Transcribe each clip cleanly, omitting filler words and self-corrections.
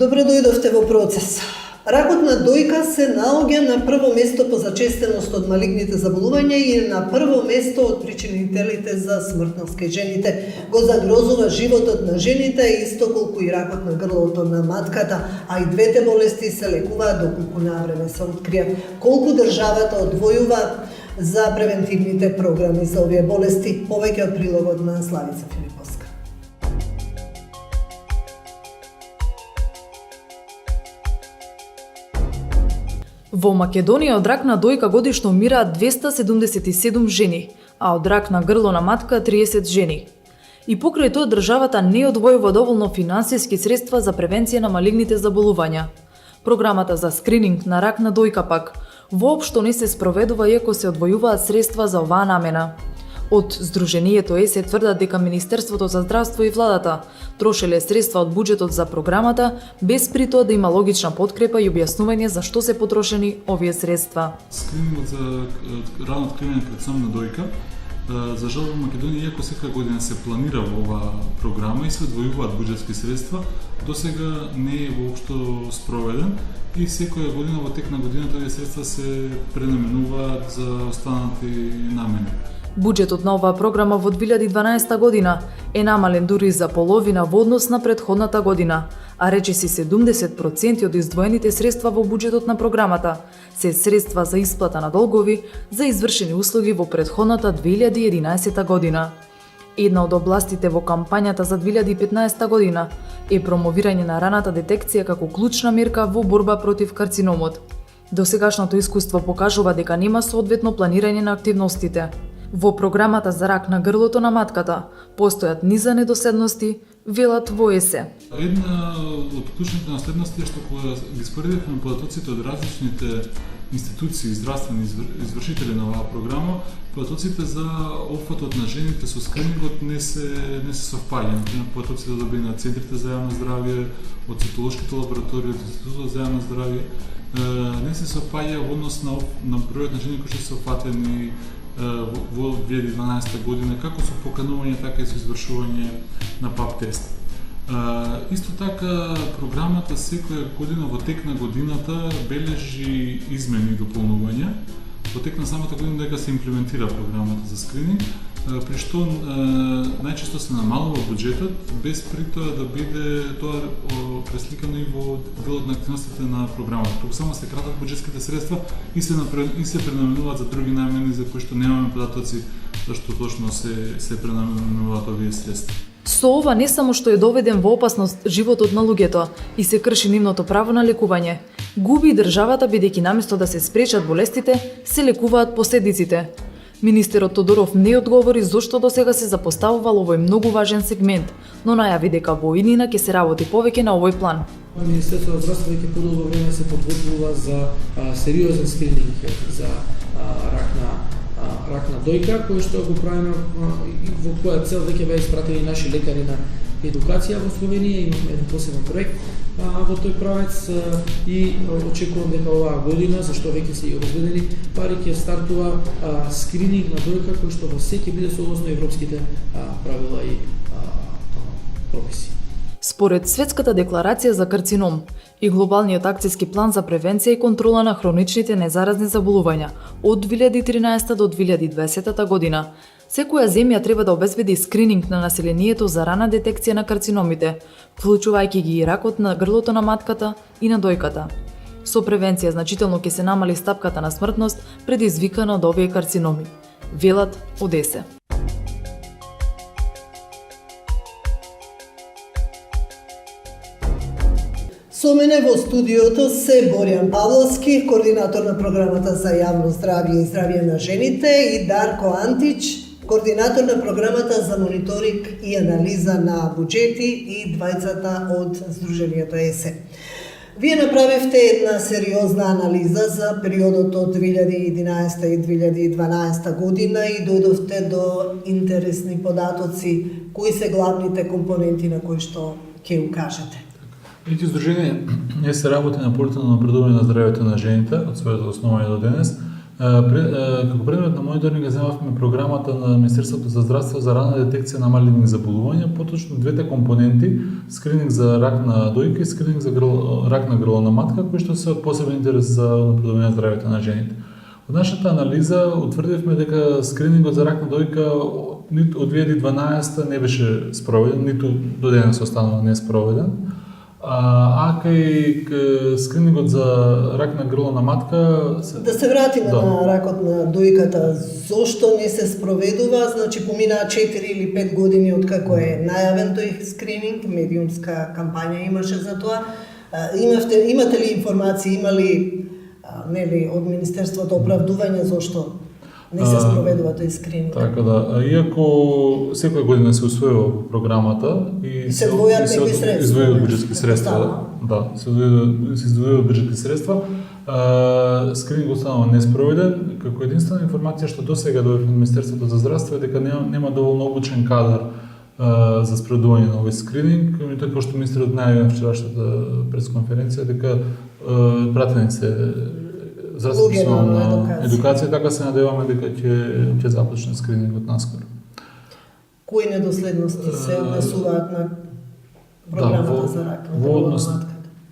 Добро дојдовте во процес. Ракот на дојка се наоѓа на прво место по зачестеност од малигните заболувања и на прво место од причинителите за смртност кај жените. Го загрозува животот на жените, исто колку и ракот на грлото на матката, а и двете болести се лекуваат доколку навреме се откријат. Колку државата одвојува за превентивните програми за овие болести? Повеќе од прилогот на Славица Филиповска. Во Македонија од рак на дојка годишно умираат 277 жени, а од рак на грло на матка 30 жени. И покрај тоа државата не одвојува доволно финансиски средства за превенција на малигните заболувања. Програмата за скрининг на рак на дојка пак воопшто не се спроведува иако се одвојуваат средства за оваа намена. Од Сдруженијето ЕСЕ тврдат дека Министерството за здравство и владата трошеле средства од буџетот за програмата, без при тоа да има логична подкрепа и објаснување за што се потрошени овие средства. Скринингот за рано откривање на карцином на дојка, за жал во Македонија, иако секоја година се планира во оваа програма и се одвојуваат буџетски средства, досега не е воопшто спроведен и секоја година во тек на годината овие средства се пренаменуваат за останати намени. Буџетот на оваа програма во 2012 година е намален дури за половина во однос на претходната година, а речиси 70% од издвоените средства во буџетот на програмата се средства за исплата на долгови за извршени услуги во претходната 2011 година. Една од областите во кампањата за 2015 година е промовирање на раната детекција како клучна мерка во борба против карциномот. Досегашното искуство покажува дека нема соодветно планирање на активностите. Во програмата за рак на грлото на матката постојат низа недоследности, велат во ЕСЕ. Една од клучните наследности е што кога ги споредивме податоците од различните институции и здравствени извршители на оваа програма, податоците за опфатот на жените со скринингот не се совпаѓаат. Например, податоците добени на центрите за јавно здравје, од цитолошките лаборатории, од Институтот за јавно здравје, не се совпаѓа во однос на бројот на жени кои што се опфатени во 2012 година, како со поканување, така и со извршување на ПАП тест. Исто така, програмата секоја година во тек на годината бележи измени и дополнувања. Во тек на самата година дека се имплементира програмата за скрининг, при што најчесто се намалува буџетот, без при тоа да биде тоа пресликано и во делот на активностите на програмата. Туку само се кратат буџетските средства и се пренаменуваат за други намени за кои што немаме податоци зашто точно се пренаменуваат овие средства. Со ова не само што е доведен во опасност животот на луѓето и се крши нивното право на лекување, губи и државата бидејќи наместо да се спречат болестите, се лекуваат последиците. Министерот Тодоров не одговори зошто досега се запоставувал овој многу важен сегмент, но најави дека во иднина ќе се работи повеќе на овој план. Министерството за здравство веќе подолго време се подготвува за сериозен скрининг за рак на дојка, кој што го правиме во која цел веќе беа испратени наши лекари на едукација во Словенија, имаме еден посебен проект во тој правец и очекувам дека оваа година, зашто веќе се и обезбедени пари, ќе стартува скрининг на дојка кој што во секој биде согласно европските правила и прописи. Според Светската декларација за карцином и Глобалниот акциски план за превенција и контрола на хроничните незаразни заболувања од 2013 до 2020 година, секоја земја треба да обезбеди скрининг на населението за рана детекција на карциномите, вклучувајќи ги и ракот на грлото на матката и на дојката. Со превенција значително ќе се намали стапката на смртност предизвикана од овие карциноми, велат од ЕСЕ. Со мене во студиото се Боријан Павловски, координатор на програмата за јавно здравје и здравје на жените, и Дарко Антич, координатор на програмата за мониторинг и анализа на буџети и двајцата од Сдруженијето ЕСЕ. Вие направивте една сериозна анализа за периодот од 2011 и 2012 година и дојдовте до интересни податоци. Кои се главните компоненти на кои што ќе укажете? Ити Сдружение се работи на полето на напредување на здравјето на жените од своето основање до денес. Како предмет на мониторинга земавме програмата на Министерството за здравство за рана детекција на малигни заболувања, поточно двете компоненти, скрининг за рак на дојка и скрининг за рак на грло матка, кои што се од посебен интерес за напредување на здравјето на жените. Од нашата анализа утврдивме дека скринингот за рак на дојка од 2012 не беше спроведен, ниту до денес останува не спроведен. А кај скринингот за рак на грло на матка... Да се вратиме на ракот на дојката. Зошто не се спроведува? Значи, поминаа 4 или 5 години од како е најавен тој скрининг, медиумска кампања имаше за тоа. Имате ли информации, има ли од Министерството оправдување зошто не се спроведува тој скрининг? Така да, иако секоја година се усвојува програмата и се издвојуваат буџетски средства, се издвојуваат буџетски средства, скринингот останува неспроведен, како единствена информација што досега дојде од Министерството за здравство е дека нема доволно обучен кадар за спроведување на овој скрининг, меѓутоа како што министерот најави на вчерашната пресконференција дека пратени се здравствена едукација, така се надеваме дека ќе започне скринингот наскоро. Кои недоследности се однесуваат на програмата за рак на грло на матката?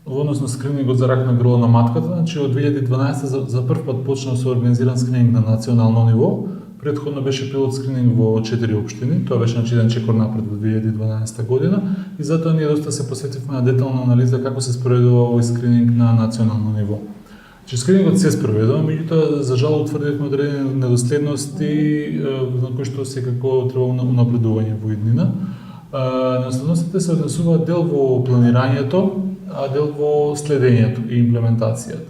Во однос на скринингот за рак на грло на матката, значи од 2012 за прв пат почна да се организиран скрининг на национално ниво. Претходно беше пилот скрининг во 4 општини, тоа беше еден чекор напред во 2012 година и затоа ние доста се посветивме на детална анализа како се спроведува овој скрининг на национално ниво. Че скринингот се спроведува, меѓутоа за жал утврдивме одредени недоследности на кои што секако треба напредување во иднина. Недоследностите се однесуваат дел во планирањето, а дел во следењето и имплементацијата.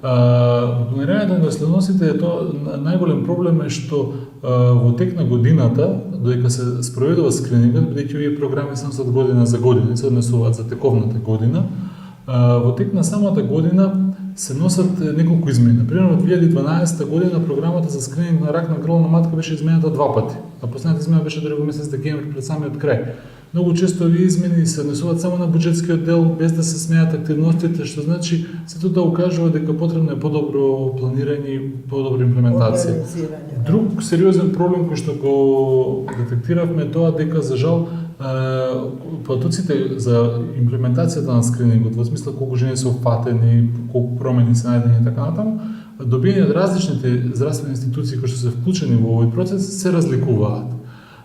Во планирањето на недоследностите е тоа најголем проблем е што во тек на годината, додека се спроведува скринингот, бидејќи овие програми се од година за година, се однесуваат за тековната година, во тек на самата година се носат неколку измени. Например, во 2012 година програмата за скрининг на рак на грло на матка беше изменета 2 пати, а последната измена беше дори во месец декември пред самиот крај. Многу често овие измени се однесуваат само на буџетскиот дел, без да се сменат активностите, што значи сето да укажува дека потребно е подобро планирање и подобра имплементација. Друг сериозен проблем кој што го детектиравме е тоа дека за жал податоците за имплементацијата на скринингот, во смисла колку жени се опфатени, колку промени се најдени и така натаму, добиени од различните здравствени институции кои што се вклучени во овој процес се разликуваат.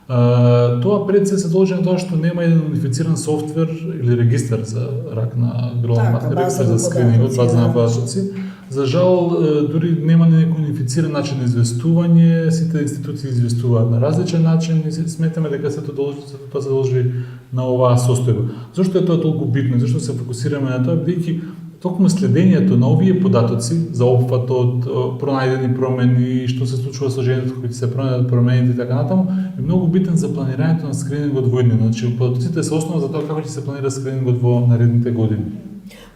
Тоа пред се должи на тоа што нема еден унифициран софтвер или регистар за рак на грло на матка, регистар за скринингот, база на податоци. За жал, дури нема некој унифициран начин на известување, сите институции известуваат на различен начин и сметаме дека сето тоа се должи на оваа состојба. Зошто е тоа толку битно? Зошто се фокусираме на тоа? Бидејќи токму следењето на овие податоци за опфатот, пронајдени промени, што се случува со жените кои се пронајдат промените и така натаму, е многу битен за планирањето на скринингот во иднина. Значи, податоците се основа за тоа како ќе се планира скринингот во наредните години.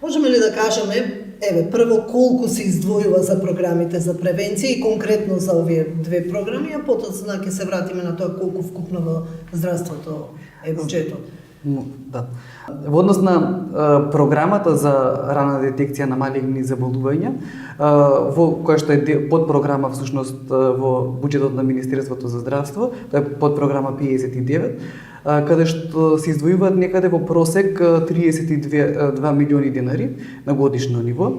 Можеме ли да кажеме, прво колку се издвојува за програмите за превенција и конкретно за овие две програми, а потоа ќе се вратиме на тоа колку вкупно во здравството е буџетот? Да. Во однос на програмата за рана детекција на малигни заболувања, во која што е подпрограма всушност во буџетот на Министерството за здравство, тоа е подпрограма 59, каде што се издвојуваат некаде во просек 32 милиони денари на годишно ниво,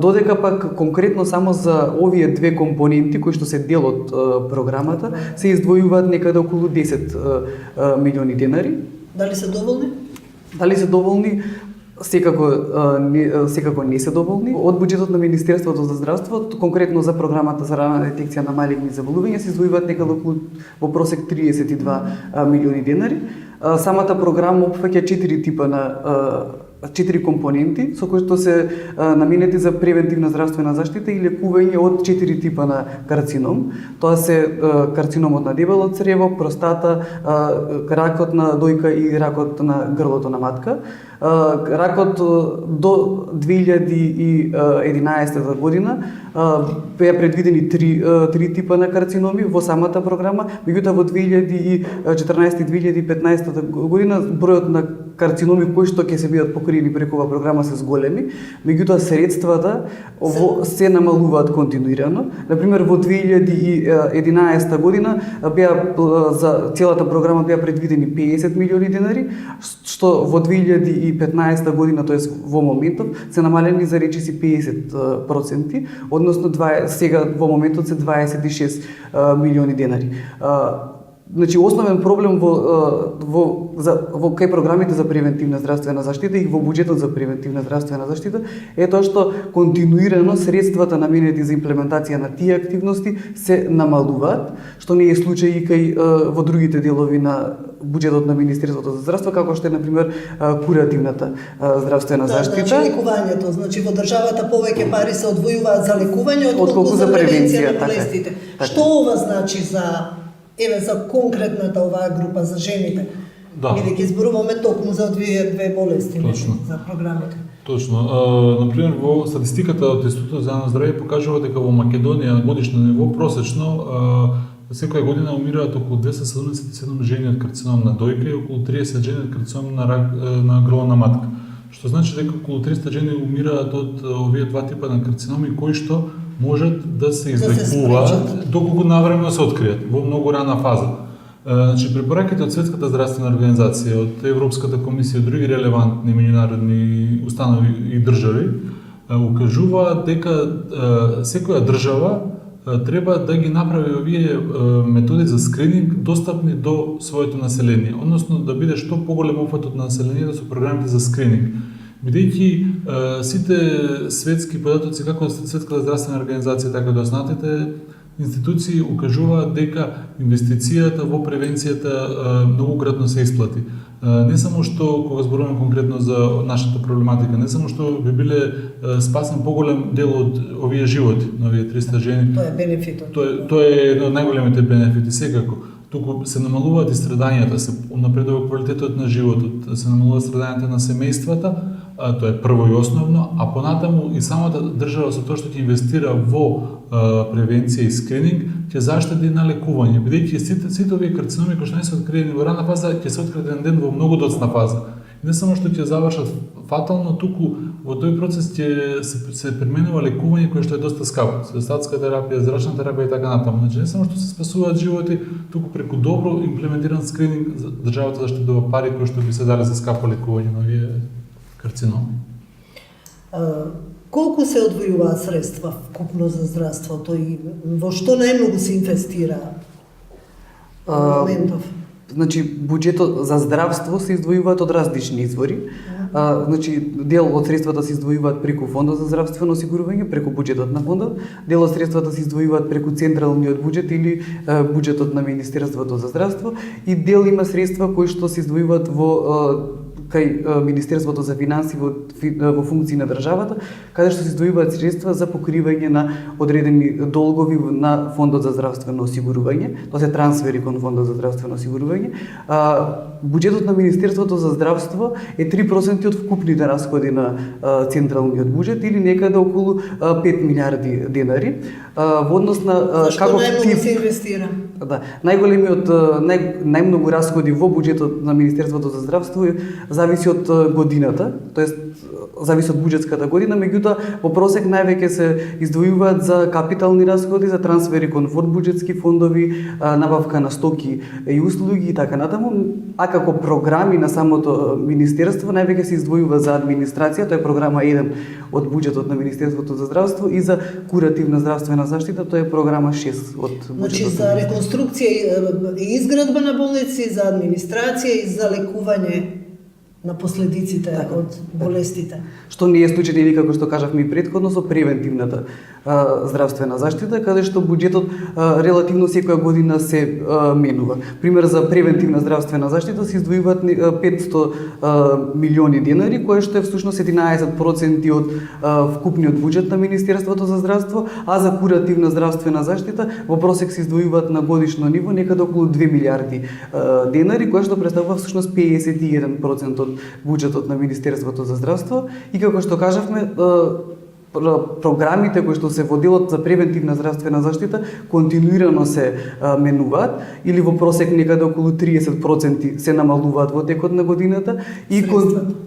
додека пак конкретно само за овие две компоненти кои што се дел од програмата се издвојуваат некаде околу 10 милиони денари. Дали се доволни? Дали се доволни? Секако не се доволни. Од буџетот на Министерството за здравство, конкретно за програмата за рана детекција на малигни заболувања, се издвојуваат некаде во просек 32 милиони денари. Самата програма опфаќа 4 типа на 4 компоненти со кои што се наменети за превентивна здравствена заштита и лекување од 4 типа на карцином. Тоа се карциномот на дебело црево, простата, ракот на дојка и ракот на грлото на матка. Ракот до 2011 година беа предвидени 3 типа на карциноми во самата програма, меѓутоа во 2014 и 2015 година бројот на карциноми кои што ќе се бидат покриени преку оваа програма се зголеми, меѓутоа средствата се намалуваат континуирано. Например, во 2011 година беа за целата програма беа предвидени 50 милиони денари, што во 2015 година, тоест во моментов, се намалени за речиси 50%, односно сега во моментот се 26 милиони денари. Значи, основен проблем во кај програмите за превентивна здравствена заштита и во буџетот за превентивна здравствена заштита е тоа што континуирано средствата наменети за имплементација на тие активности се намалуваат, што не е случај и кај во другите делови на буџетот на Министерството за здравство, како што е, например, куративната здравствена заштита. Значи, лекувањето, значи во државата повеќе пари се одвојуваат за лекување отколку за превенција на болестите. Што ова значи за конкретната оваа група за жените? Бидејќи зборуваме токму за две болести, за програмите. Точно. Например, во статистиката од Институтот за јавно здравје покажува дека во Македонија на годишно ниво просечно секоја година умираат околу 277 жени од карцином на дојка и околу 30 жени од карцином на грловна матка. Што значи дека околу 300 жени умираат од овие два типа на карциноми кои што можат да се излекуваат доколку навремено се откријат во многу рана фаза. Значи, препораките од Светската здравствена организација, од Европската комисија, од други релевантни меѓународни установи и држави укажуваат дека секоја држава треба да ги направи овие методи за скрининг достапни до своето население, односно да биде што поголем опфатот на населението со програмите за скрининг. Бидејќи сите светски податоци, како Светската здравствена организација, така и доснатите институции укажуваат дека инвестицијата во превенцијата многократно се исплати. Не само што, кога зборуваме конкретно за нашата проблематика, не само што би биле спасен поголем дел од овие животи, на овие 300 жени. Тоа е бенефитот. Тоа е едно од најголемите бенефити, секако. Туку се намалуваат и страдањата, се напредува квалитетот на животот, се намалуваат страдањата на семејствата, тоа е прво и основно, а понатаму и самата држава со тоа што ќе инвестира во превенција и скрининг, ќе заштеди на лекување, бидејќи сите овие карциноми кои што не се откриени во рана фаза, ќе се откријат еден ден во многу доцна фаза. И не само што ќе завршат фатално, туку во тој процес ќе се применува лекување кое што е доста скапо, светска терапија, зрачна терапија и така натаму. Значи не само што се спасуваат животи, туку преку добро имплементиран скрининг државата заштедува пари кои што би се дали за скапо лекување на овие карциноми. Колку се одвојуваат средства вкупно за здравството и во што најмногу се инвестира во моментов? Значи, буџетот за здравство се издвојуваат од различни извори. Значи, дел од средствата се издвојуваат преку Фондот за здравствено осигурување, преку буџетот на фондот, дел од средствата се издвојуваат преку централниот буџет или буџетот на Министерството за здравство и дел има средства кои што се издвојуваат во кај Министерството за финанси во функции на државата, каде што се издвојуваат средства за покривање на одредени долгови на Фондот за здравствено осигурување, тоа се трансфери кон Фондот за здравствено осигурување. Буџетот на Министерството за здравство е 3% од вкупните расходи на централниот буџет или некаде околу 5 милиарди денари. Во однос на како најмногу се инвестира? Да, најмногу расходи во буџетот на Министерството за здравство зависи од годината, тоест зависи од буџетската година, меѓутоа во просек највеќе се издвојуваат за капитални расходи, за трансфери кон буџетски фондови, набавка на стоки и услуги и така натаму, а како програми на самото министерство највеќе се издвојува за администрација, тоа е програма 1 од буџетот на Министерството за здравство и за куративна здравствена заштита, тоа е програма 6 од буџетот. Значи за реконструкција и изградба на болници, за администрација и за лекување на последиците од болестите. Што не е случај или како што кажавме и претходно со превентивната здравствена заштита, каде што буџетот релативно секоја година се менува. Пример за превентивна здравствена заштита се издвојуваат 500 милиони денари, кое што е всушност 11% од вкупниот буџет на Министерството за здравство, а за куративна здравствена заштита во просек се издвојуваат на годишно ниво некаде околу 2 милиарди денари, кое што представува всушност 51% од буџетот на Министерството за здравство и како што кажавме програмите кои што се во делот за превентивна здравствена заштита континуирано се менуваат или во просек некаде околу 30% се намалуваат во текот на годината и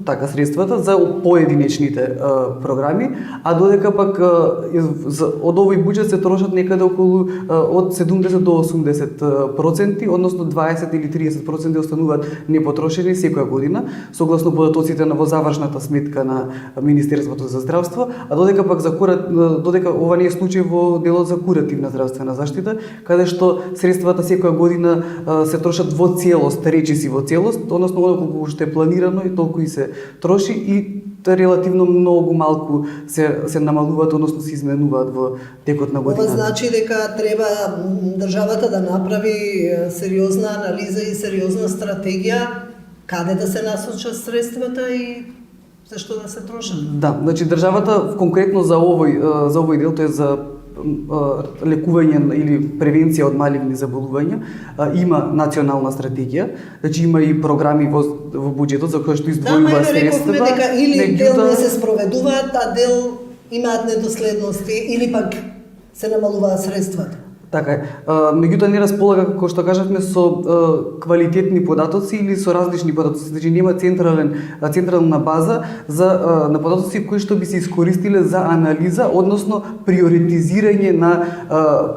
така средствата за поединечните програми, а додека пак од овој буџет се трошат некаде околу од 70 до 80%, односно 20 или 30% остануваат непотрошени секоја година, согласно податоците на во завршната сметка на Министерството за здравство, а додека пак додека ова не е случај во делот за куративна здравствена заштита, каде што средствата секоја година се трошат во целост, речиси во целост, односно колку што е планирано и толку и се троши и релативно многу малку се намалуваат, односно се изменуваат во текот на годината. Ова значи дека треба државата да направи сериозна анализа и сериозна стратегија каде да се насочат средствата и зашто да се трошат. Да, значи државата конкретно за овој дел, тоа е за лекување или превенција од малигни заболувања, има национална стратегија, значи има и програми во буџетот за кои што издвојува средства. Да, дека или дел не се спроведуваат, а дел имаат недоследности или пак се намалуваат средствата. Така е. Меѓутоа не располага, како што кажавме, со квалитетни податоци или со различни податоци. Значи нема централна база на податоци кои што би се искористиле за анализа, односно приоритизирање на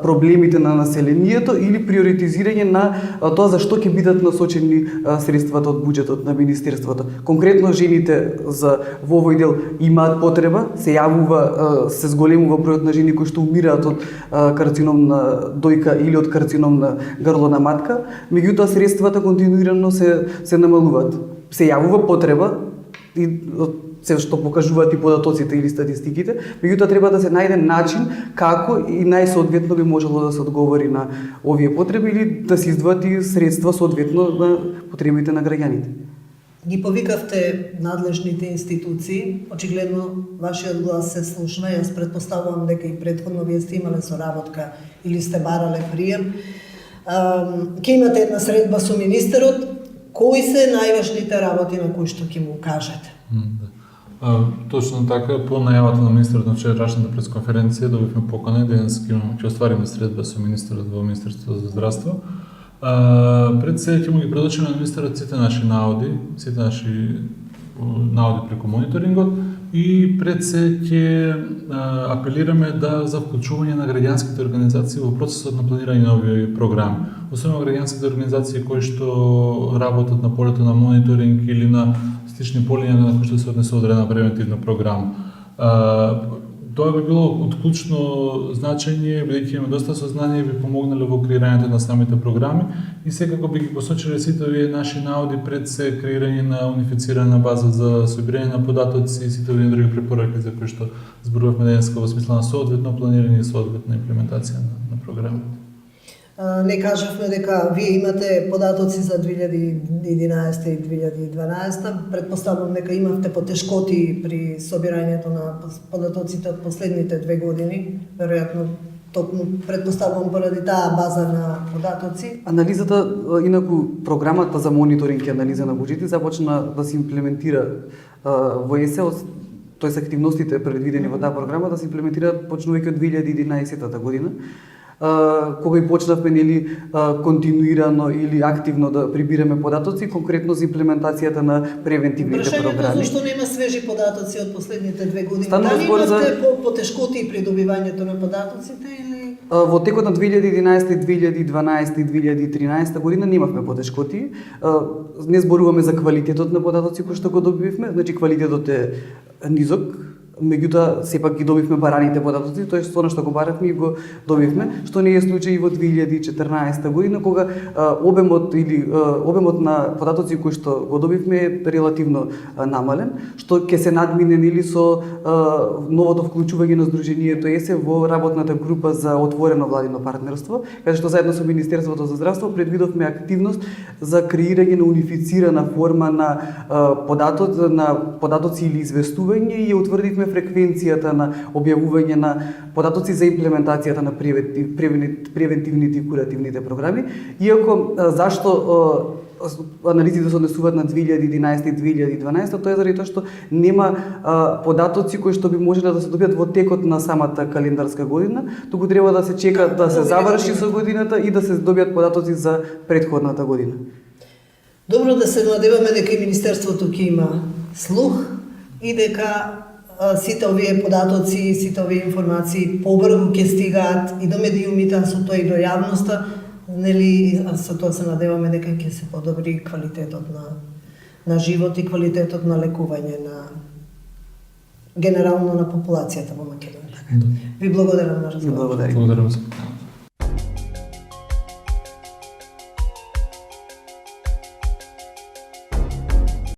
проблемите на населението или приоритизирање на тоа за што ќе бидат насочени средствата од буџетот на Министерството. Конкретно жените во овој дел имаат потреба, се јавува, се зголемува бројот на жени кои што умираат од карцином на дојка или од карцином на грло на матка, меѓутоа средствата континуирано се намалуваат. Се јавува потреба и се што покажуваат и податоците или статистиките, меѓутоа треба да се најде начин како и најсоодветно би можело да се одговори на овие потреби или да се издвојат и средства соодветно на потребите на граѓаните. Ги повикавте надлежните институции, очигледно вашиот глас се слушна, јас претпоставувам дека и претходно вие сте имале соработка или сте барале прием. Ке имате една средба со министерот, кои се најважните работи на кои што ќе му кажете? Точно така, по најавата на министерот на вчерашната пресконференција добивме покана денес ќе оствариме средба со министерот во Министерството за здравство. Пред се ќе му ги предочиме на министерот сите наши наоди преку мониторингот и пред се ќе апелираме за вклучување на граѓанските организации во процесот на планирање на овие програми. Особено граѓанските организации кои што работат на полето на мониторинг или на слични полиња на кои што се однесе одредена превентивна програма. Тоа би било од клучно значење, бидејќи имаме доста сознание, би помогнале во креирањето на самите програми и секако би ги посочиле сите овие наши наоди пред се креирање на унифицирана база за собирање на податоци и сите овие други препораки за кои што зборувавме денеска во смисла на соодветно планирање и соодветна имплементација на програмите. Не кажавме дека вие имате податоци за 2011 и 2012. Предпоставувам дека имавте потешкоти при собирањето на податоците од последните 2 години. Веројатно, токму предпоставувам поради таа база на податоци. Анализата, инаку програмата за мониторинг и анализа на буџети започна да се имплементира во ЕСЕ, тоест активностите предвидени во таа програма да се имплементираат почнувајќи од 2011 година. Кога и почнавме континуирано или активно да прибираме податоци, конкретно за имплементацијата на превентивните програми. Зашто нема свежи податоци од последните 2 години? Станува збор за потешкоти при добивањето на податоците или во текот на 2011, 2012 и 2013 година немавме потешкоти. Не зборуваме за квалитетот на податоци кои што го добивме, значи квалитетот е низок. Меѓутоа, сепак ги добивме бараните податоци, тоест она што го баравме и го добивме, што не е случај и во 2014 година, кога обемот на податоци кои што го добивме е релативно намален, што ќе се надмине со новото вклучување на Сдруженијето ЕСЕ во работната група за отворено владино партнерство, каде што заедно со Министерството за здравство предвидовме активност за креирање на унифицирана форма на податоци или известување и ја утврдивме фреквенцијата на објавување на податоци за имплементацијата на превентивните и куративните програми. Иако зашто анализите се однесуваат на 2011 и 2012, тоа е заради тоа што нема податоци кои што би можеле да се добијат во текот на самата календарска година, туку треба да се чека да се заврши со годината и да се добијат податоци за претходната година. Добро да се надеваме дека и Министерството ќе има слух и дека сите овие податоци, сите овие информации побрзо ќе стигаат и до медиумите, а со тоа и до јавноста, нели, со тоа се надеваме дека ќе се подобри квалитетот на живот и квалитетот на лекување на генерално на популацијата во Македонија. Ви благодарам на разговор. Благодарам. Благодарам се.